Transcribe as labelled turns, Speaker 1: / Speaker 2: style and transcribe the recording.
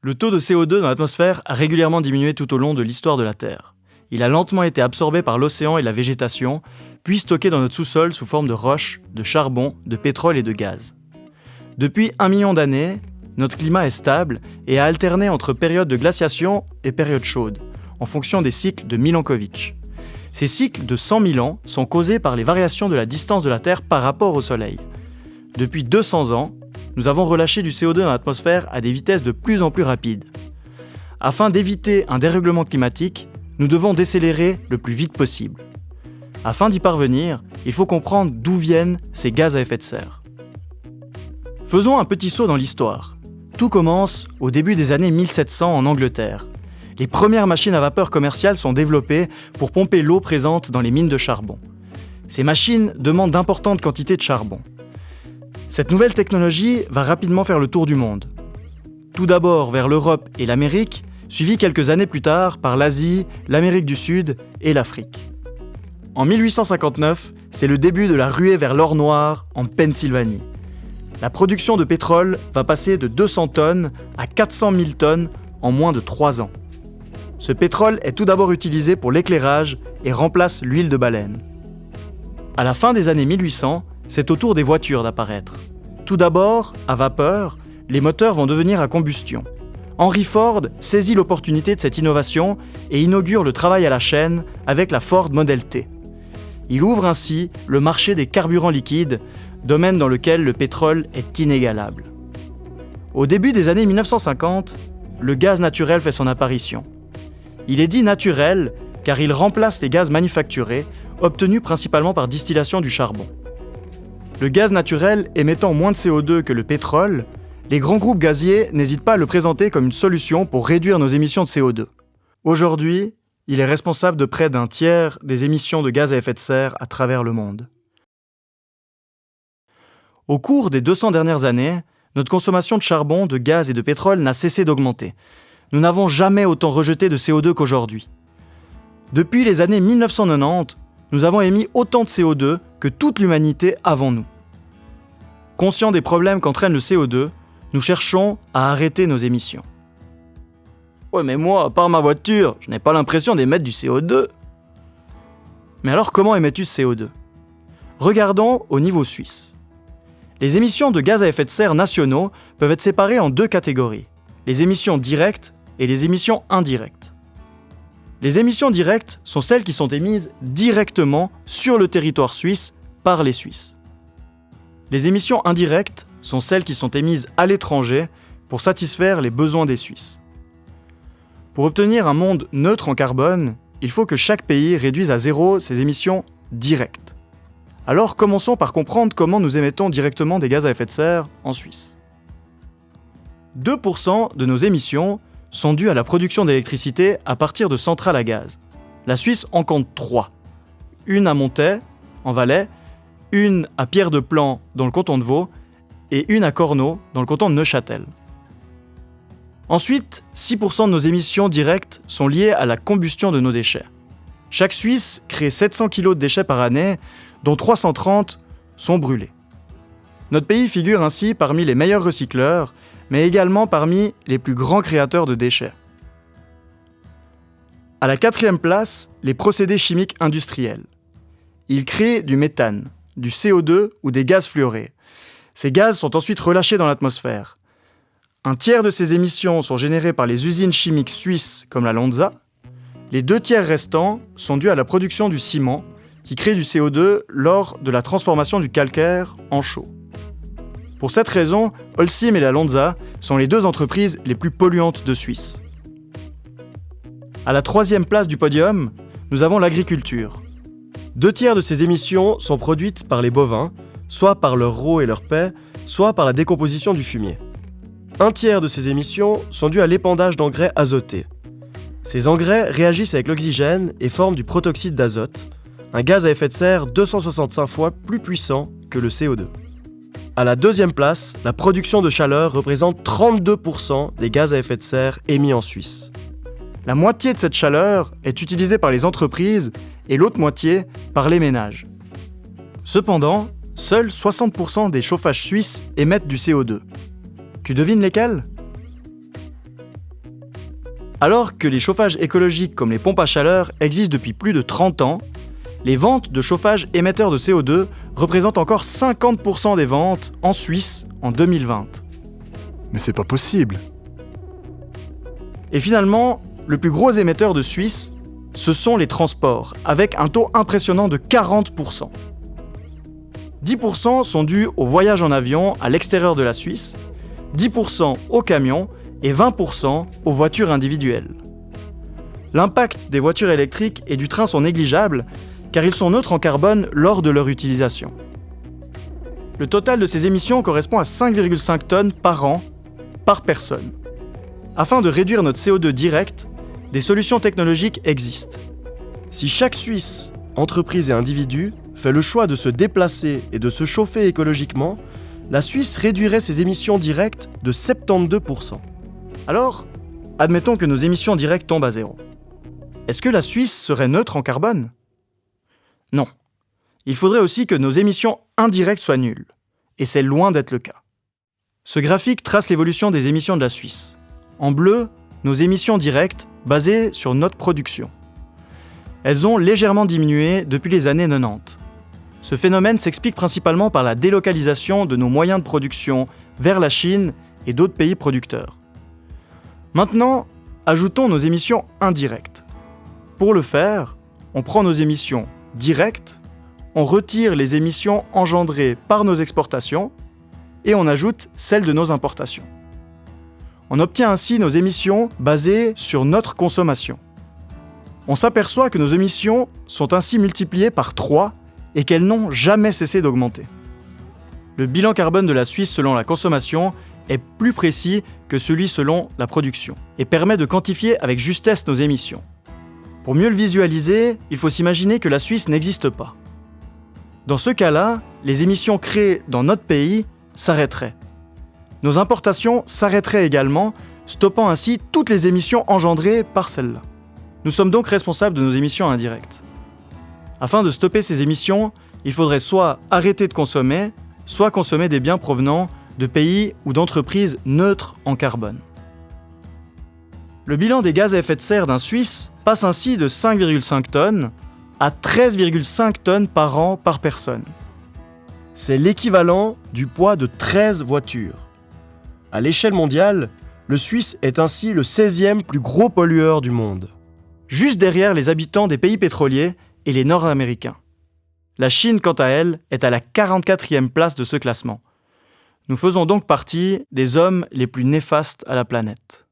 Speaker 1: Le taux de CO2 dans l'atmosphère a régulièrement diminué tout au long de l'histoire de la Terre. Il a lentement été absorbé par l'océan et la végétation, puis stocké dans notre sous-sol sous forme de roches, de charbon, de pétrole et de gaz. Depuis 1 million d'années, notre climat est stable et a alterné entre périodes de glaciation et périodes chaudes, en fonction des cycles de Milankovitch. Ces cycles de 100 000 ans sont causés par les variations de la distance de la Terre par rapport au Soleil. Depuis 200 ans, nous avons relâché du CO2 dans l'atmosphère à des vitesses de plus en plus rapides. Afin d'éviter un dérèglement climatique, nous devons décélérer le plus vite possible. Afin d'y parvenir, il faut comprendre d'où viennent ces gaz à effet de serre. Faisons un petit saut dans l'histoire. Tout commence au début des années 1700 en Angleterre. Les premières machines à vapeur commerciales sont développées pour pomper l'eau présente dans les mines de charbon. Ces machines demandent d'importantes quantités de charbon. Cette nouvelle technologie va rapidement faire le tour du monde. Tout d'abord vers l'Europe et l'Amérique, suivi quelques années plus tard par l'Asie, l'Amérique du Sud et l'Afrique. En 1859, c'est le début de la ruée vers l'or noir en Pennsylvanie. La production de pétrole va passer de 200 tonnes à 400 000 tonnes en moins de 3 ans. Ce pétrole est tout d'abord utilisé pour l'éclairage et remplace l'huile de baleine. À la fin des années 1800, c'est au tour des voitures d'apparaître. Tout d'abord, à vapeur, les moteurs vont devenir à combustion. Henry Ford saisit l'opportunité de cette innovation et inaugure le travail à la chaîne avec la Ford Model T. Il ouvre ainsi le marché des carburants liquides, domaine dans lequel le pétrole est inégalable. Au début des années 1950, le gaz naturel fait son apparition. Il est dit naturel car il remplace les gaz manufacturés, obtenus principalement par distillation du charbon. Le gaz naturel émettant moins de CO2 que le pétrole, les grands groupes gaziers n'hésitent pas à le présenter comme une solution pour réduire nos émissions de CO2. Aujourd'hui, il est responsable de près d'un tiers des émissions de gaz à effet de serre à travers le monde. Au cours des 200 dernières années, notre consommation de charbon, de gaz et de pétrole n'a cessé d'augmenter. Nous n'avons jamais autant rejeté de CO2 qu'aujourd'hui. Depuis les années 1990, nous avons émis autant de CO2 que toute l'humanité avant nous. Conscients des problèmes qu'entraîne le CO2, nous cherchons à arrêter nos émissions. Ouais, mais moi, à part ma voiture, je n'ai pas l'impression d'émettre du CO2. Mais alors, comment émets-tu ce CO2 ? Regardons au niveau suisse. Les émissions de gaz à effet de serre nationaux peuvent être séparées en 2 catégories, les émissions directes et les émissions indirectes. Les émissions directes sont celles qui sont émises directement sur le territoire suisse par les Suisses. Les émissions indirectes sont celles qui sont émises à l'étranger pour satisfaire les besoins des Suisses. Pour obtenir un monde neutre en carbone, il faut que chaque pays réduise à 0 ses émissions directes. Alors commençons par comprendre comment nous émettons directement des gaz à effet de serre en Suisse. 2% de nos émissions sont dues à la production d'électricité à partir de centrales à gaz. La Suisse en compte 3. Une à Montaix, en Valais, une à Pierre-de-Plan, dans le canton de Vaud, et une à Cornau, dans le canton de Neuchâtel. Ensuite, 6% de nos émissions directes sont liées à la combustion de nos déchets. Chaque Suisse crée 700 kg de déchets par année, dont 330 sont brûlés. Notre pays figure ainsi parmi les meilleurs recycleurs, mais également parmi les plus grands créateurs de déchets. À la 4e place, les procédés chimiques industriels. Ils créent du méthane, du CO2 ou des gaz fluorés. Ces gaz sont ensuite relâchés dans l'atmosphère. Un tiers de ces émissions sont générées par les usines chimiques suisses comme la Lonza. Les 2 tiers restants sont dus à la production du ciment, qui crée du CO2 lors de la transformation du calcaire en chaux. Pour cette raison, Holcim et la Lonza sont les 2 entreprises les plus polluantes de Suisse. À la 3e place du podium, nous avons l'agriculture. 2 tiers de ces émissions sont produites par les bovins, soit par leur rots et leur paie, soit par la décomposition du fumier. 1 tiers de ces émissions sont dues à l'épandage d'engrais azotés. Ces engrais réagissent avec l'oxygène et forment du protoxyde d'azote, un gaz à effet de serre 265 fois plus puissant que le CO2. À la 2e place, la production de chaleur représente 32% des gaz à effet de serre émis en Suisse. La moitié de cette chaleur est utilisée par les entreprises et l'autre moitié par les ménages. Cependant, seuls 60% des chauffages suisses émettent du CO2. Tu devines lesquels ? Alors que les chauffages écologiques comme les pompes à chaleur existent depuis plus de 30 ans, les ventes de chauffage émetteurs de CO2 représentent encore 50% des ventes en Suisse en 2020.
Speaker 2: Mais c'est pas possible.
Speaker 1: Et finalement, le plus gros émetteur de Suisse, ce sont les transports, avec un taux impressionnant de 40%. 10% sont dus aux voyages en avion à l'extérieur de la Suisse, 10% aux camions et 20% aux voitures individuelles. L'impact des voitures électriques et du train sont négligeables car ils sont neutres en carbone lors de leur utilisation. Le total de ces émissions correspond à 5,5 tonnes par an, par personne. Afin de réduire notre CO2 direct, des solutions technologiques existent.
Speaker 2: Si chaque Suisse, entreprise et individu, fait le choix de se déplacer et de se chauffer écologiquement, la Suisse réduirait ses émissions directes de 72%.
Speaker 1: Alors, admettons que nos émissions directes tombent à zéro. Est-ce que la Suisse serait neutre en carbone ? Non. Il faudrait aussi que nos émissions indirectes soient nulles. Et c'est loin d'être le cas. Ce graphique trace l'évolution des émissions de la Suisse. En bleu, nos émissions directes basées sur notre production. Elles ont légèrement diminué depuis les années 90. Ce phénomène s'explique principalement par la délocalisation de nos moyens de production vers la Chine et d'autres pays producteurs. Maintenant, ajoutons nos émissions indirectes. Pour le faire, on prend nos émissions directes, on retire les émissions engendrées par nos exportations et on ajoute celles de nos importations. On obtient ainsi nos émissions basées sur notre consommation. On s'aperçoit que nos émissions sont ainsi multipliées par 3 et qu'elles n'ont jamais cessé d'augmenter. Le bilan carbone de la Suisse selon la consommation est plus précis que celui selon la production et permet de quantifier avec justesse nos émissions. Pour mieux le visualiser, il faut s'imaginer que la Suisse n'existe pas. Dans ce cas-là, les émissions créées dans notre pays s'arrêteraient. Nos importations s'arrêteraient également, stoppant ainsi toutes les émissions engendrées par celles-là. Nous sommes donc responsables de nos émissions indirectes. Afin de stopper ces émissions, il faudrait soit arrêter de consommer, soit consommer des biens provenant de pays ou d'entreprises neutres en carbone. Le bilan des gaz à effet de serre d'un Suisse passe ainsi de 5,5 tonnes à 13,5 tonnes par an par personne.
Speaker 2: C'est l'équivalent du poids de 13 voitures. À l'échelle mondiale, le Suisse est ainsi le 16e plus gros pollueur du monde.
Speaker 1: Juste derrière les habitants des pays pétroliers et les Nord-Américains. La Chine, quant à elle, est à la 44e place de ce classement. Nous faisons donc partie des hommes les plus néfastes à la planète.